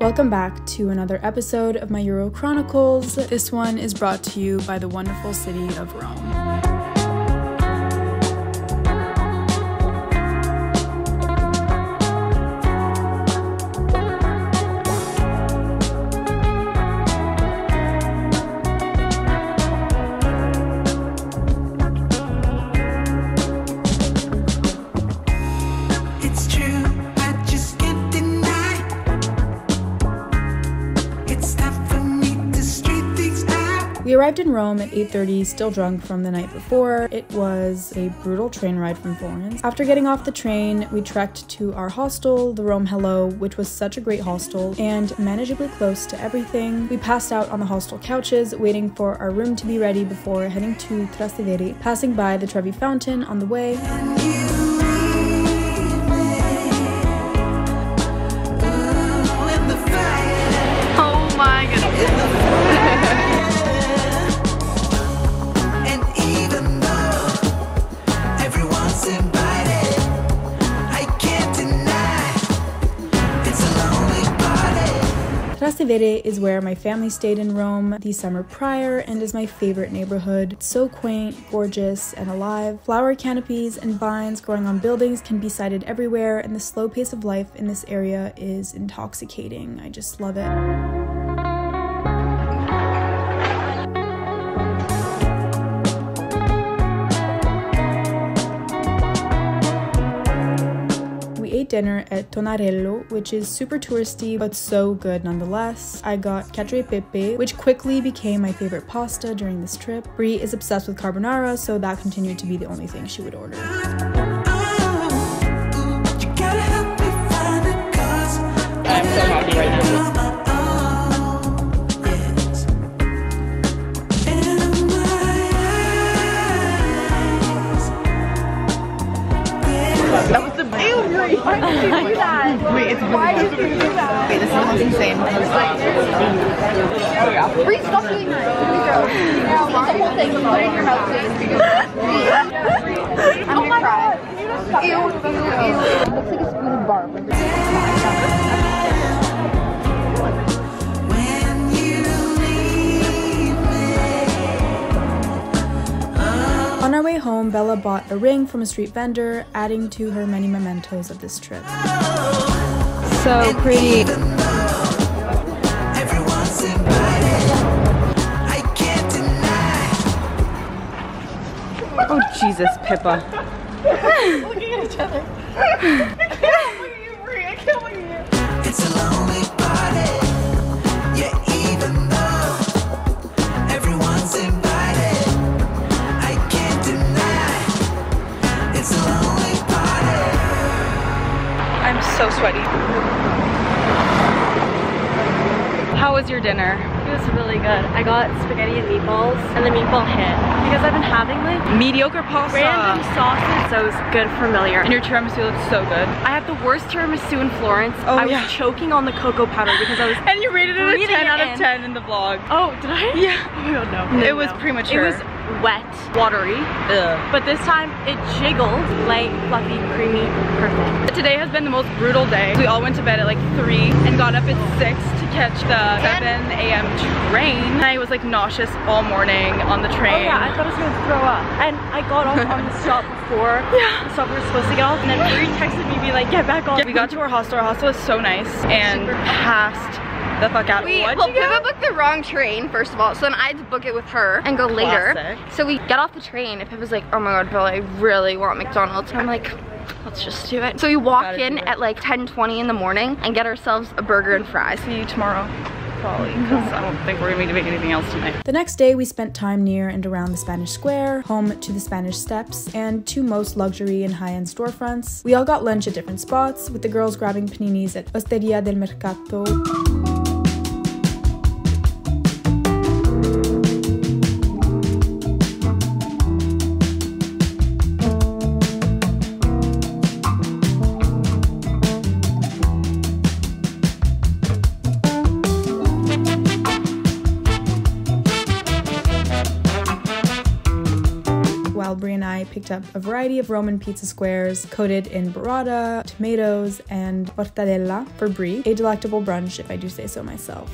Welcome back to another episode of my Euro Chronicles. This one is brought to you by the wonderful city of Rome. We arrived in Rome at 8:30, still drunk from the night before. It was a brutal train ride from Florence. After getting off the train, we trekked to our hostel, the Rome Hello, which was such a great hostel and manageably close to everything. We passed out on the hostel couches, waiting for our room to be ready before heading to Trastevere, passing by the Trevi Fountain on the way. Oh my goodness. Trastevere is where my family stayed in Rome the summer prior and is my favorite neighborhood. It's so quaint, gorgeous, and alive. Flower canopies and vines growing on buildings can be sighted everywhere, and the slow pace of life in this area is intoxicating. I just love it. Dinner at Tonarello, which is super touristy but so good nonetheless. I got cacio e pepe, which quickly became my favorite pasta during this trip. Brie is obsessed with carbonara, so that continued to be the only thing she would order. I'm so happy right now. That was the why did you do that? Wait, it's why did you do that? Wait, this sounds insane. Bree, stop doing that. Now, the whole thing. Put it in your mouth, please. I'm gonna cry. Ew, ew. Looks like a spoon of barf. On our way home, Bella bought a ring from a street vendor, adding to her many mementos of this trip. So pretty. Oh Jesus, Pippa. Looking at each other. I can't look at you, Brie. I can't look at you. It's a lonely party. Yeah, even though everyone's invited, I can't deny it's a lonely party. I'm so sweaty. How was your dinner? It was really good. I got spaghetti and meatballs and the meatball hit because I've been having like Mediocre pasta. random sauces, so it was good familiar. And your tiramisu looks so good. I had the worst tiramisu in Florence. Oh, I was yeah. choking on the cocoa powder because I was And you rated it a breathing 10 out it of in. 10 in the vlog. Oh, did I? Yeah. Oh my god, no. It was premature. It was wet, watery, Ugh. but this time it jiggled, light, fluffy, creamy, perfect. Today has been the most brutal day. We all went to bed at like 3 and got up at 6 to catch the 7 a.m. train. I was like nauseous all morning on the train. Oh yeah, I thought I was gonna throw up. And I got off on the stop before the stop we were supposed to get off, and then Brie texted me being like, get back on. Yeah, we got to our hostel. Our hostel is so nice and passed the fuck out. Well, Pippa booked the wrong train, first of all, so then I had to book it with her and go later. Classic. So we get off the train and Pippa's like, oh my god, Bella, I really want McDonald's. And I'm like, let's just do it. So we walk in at like 10:20 in the morning and get ourselves a burger and fries. See you tomorrow, probably, because I don't think we're gonna be doing anything else tonight. The next day, we spent time near and around the Spanish Square, home to the Spanish Steps, and two most luxury and high-end storefronts. We all got lunch at different spots, with the girls grabbing paninis at Osteria del Mercato. picked up a variety of Roman pizza squares coated in burrata, tomatoes, and mortadella for brie. A delectable brunch, if I do say so myself.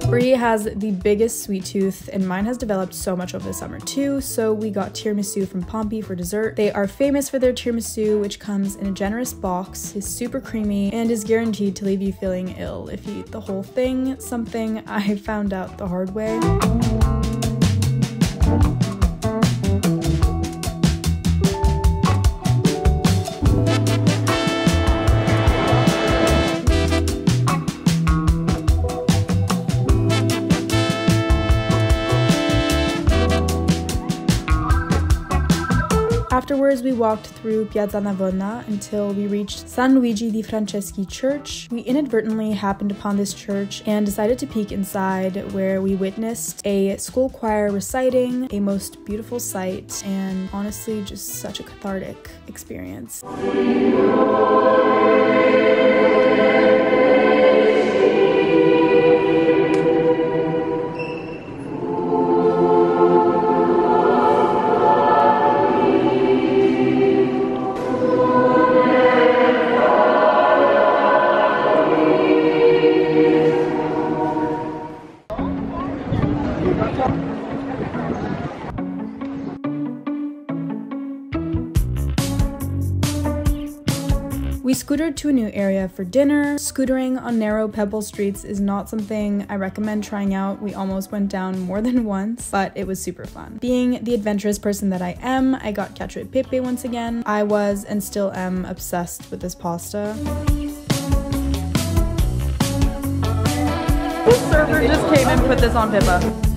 Brie has the biggest sweet tooth, and mine has developed so much over the summer too, so we got tiramisu from Pompey for dessert. They are famous for their tiramisu, which comes in a generous box, is super creamy, and is guaranteed to leave you feeling ill if you eat the whole thing, something I found out the hard way. Afterwards, we walked through Piazza Navona until we reached San Luigi di Franceschi Church. We inadvertently happened upon this church and decided to peek inside, where we witnessed a school choir reciting, a most beautiful sight, and honestly just such a cathartic experience. We scootered to a new area for dinner. Scootering on narrow pebble streets is not something I recommend trying out. We almost went down more than once, but it was super fun. Being the adventurous person that I am, I got cacio e pepe once again. I was and still am obsessed with this pasta. The server just came and put this on Pippa.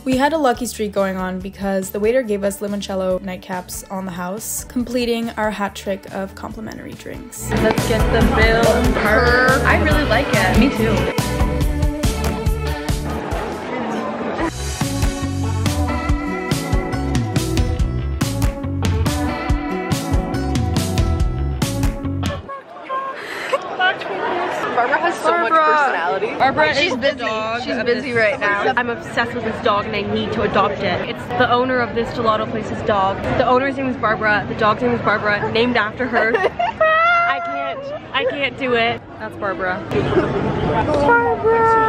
We had a lucky streak going on because the waiter gave us limoncello nightcaps on the house, completing our hat trick of complimentary drinks. Let's get the bill. I really like it. Me too. Barbara has so much personality. Barbara, she's busy. She's busy right now. I'm obsessed with this dog and I need to adopt it. It's the owner of this gelato place's dog. The owner's name is Barbara. The dog's name is Barbara, named after her. I can't do it. That's Barbara. Barbara!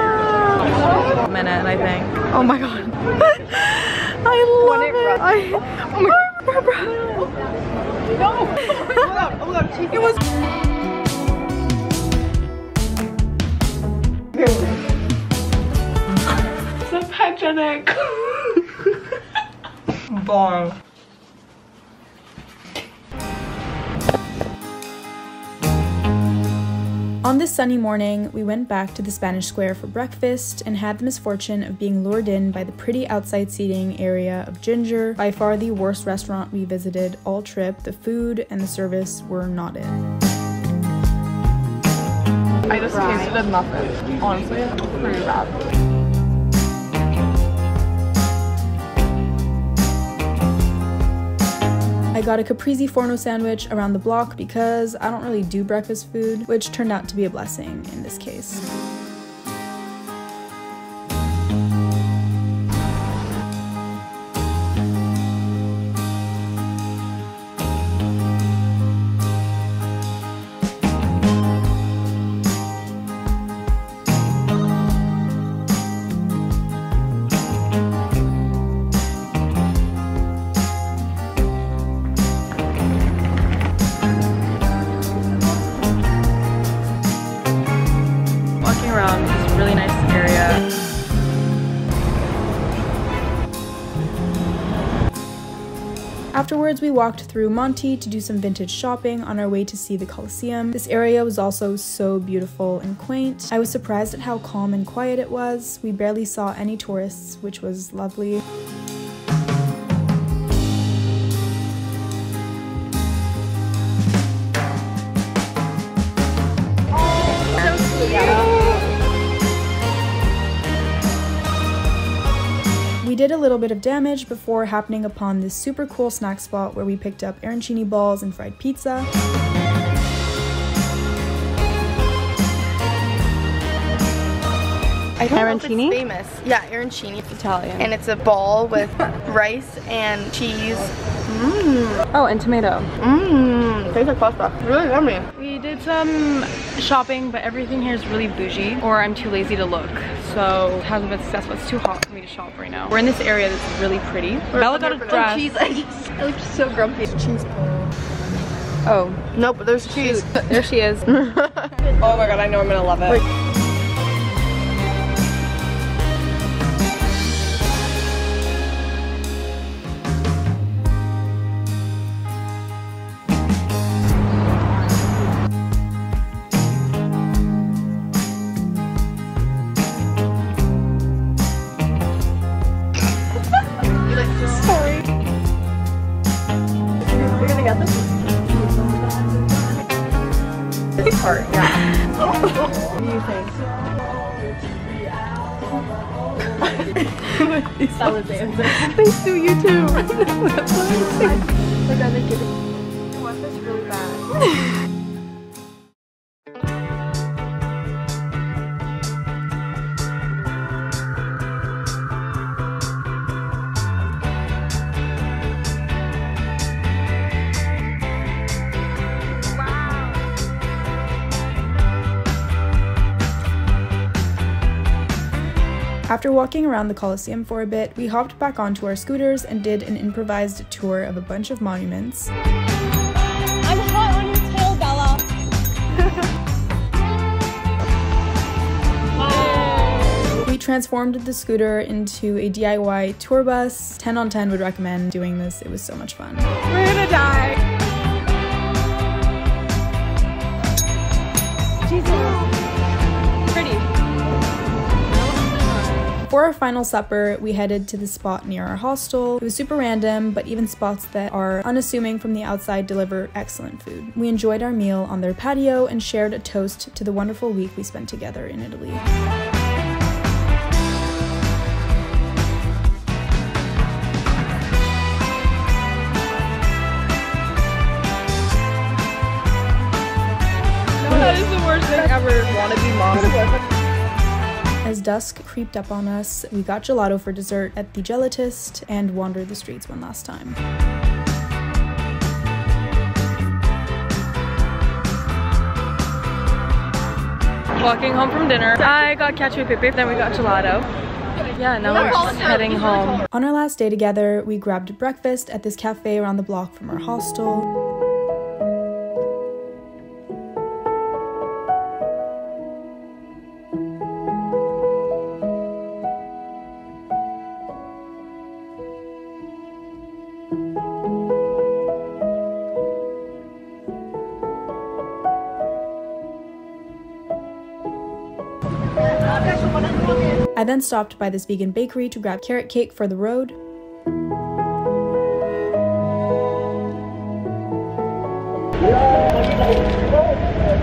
A minute, I think. Oh my god. I love it. Oh my god, Barbara. No! Oh my god, it was. So hygienic. Bar. On this sunny morning, we went back to the Spanish Square for breakfast and had the misfortune of being lured in by the pretty outside seating area of Ginger, by far the worst restaurant we visited all trip. The food and the service were not it. I just tasted nothing. Honestly, it's pretty bad. I got a caprese forno sandwich around the block because I don't really do breakfast food, which turned out to be a blessing in this case. Afterwards, we walked through Monty to do some vintage shopping on our way to see the Colosseum. This area was also so beautiful and quaint. I was surprised at how calm and quiet it was. We barely saw any tourists, which was lovely. We did a little bit of damage before happening upon this super cool snack spot where we picked up arancini balls and fried pizza. I don't know if Arancini? it's famous. Yeah, arancini. It's Italian. And it's a ball with rice and cheese. Oh, and tomato. Tastes like pasta. Really yummy. We did some shopping, but everything here is really bougie, or I'm too lazy to look. So it hasn't been successful. It's too hot for me to shop right now. We're in this area that's really pretty. Bella got a dress. Cheese. I looked so grumpy. Cheese ball. Oh. Nope, but there's cheese. There she is. Oh my god, I know I'm gonna love it. This part, yeah. What do you think? That was the answer. They sue you too. They're gonna give it. I want this really bad. After walking around the Colosseum for a bit, we hopped back onto our scooters and did an improvised tour of a bunch of monuments. I'm hot on your tail, Bella. Wow. We transformed the scooter into a DIY tour bus. 10 on 10 would recommend doing this. It was so much fun. We're gonna die. Jesus. Pretty. For our final supper, we headed to the spot near our hostel. It was super random, but even spots that are unassuming from the outside deliver excellent food. We enjoyed our meal on their patio and shared a toast to the wonderful week we spent together in Italy. That is the worst thing ever. Wanna be mom. As dusk creeped up on us, we got gelato for dessert at the gelatist and wandered the streets one last time. Walking home from dinner, I got cacio e pepe, then we got gelato. Yeah, now we're just heading home. On our last day together, we grabbed breakfast at this cafe around the block from our hostel. I then stopped by this vegan bakery to grab carrot cake for the road.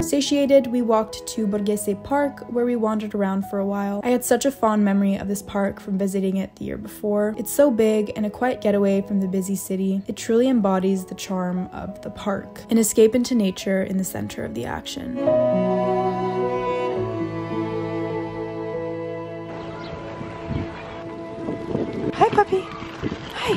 Satiated, we walked to Borghese Park, where we wandered around for a while. I had such a fond memory of this park from visiting it the year before. It's so big and a quiet getaway from the busy city. It truly embodies the charm of the park, an escape into nature in the center of the action. Hi, puppy. Hi.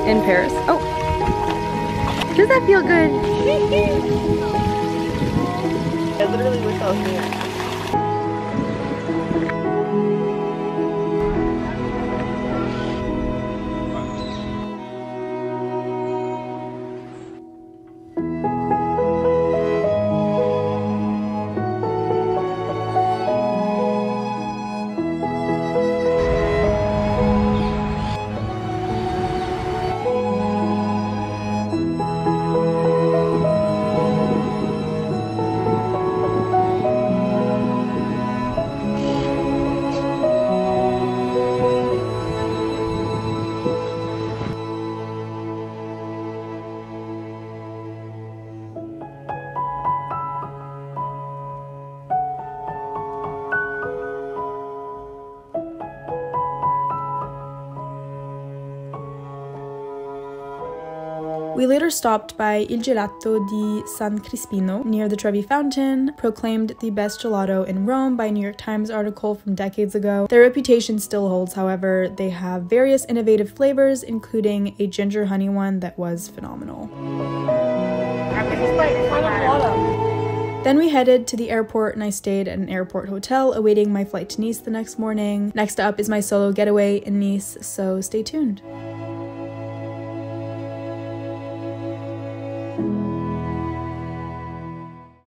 In Paris. Oh. Does that feel good? I literally wish I was there. We later stopped by Il Gelato di San Crispino near the Trevi Fountain, proclaimed the best gelato in Rome by a New York Times article from decades ago. Their reputation still holds, however. They have various innovative flavors, including a ginger honey one that was phenomenal. Then we headed to the airport and I stayed at an airport hotel awaiting my flight to Nice the next morning. Next up is my solo getaway in Nice, so stay tuned.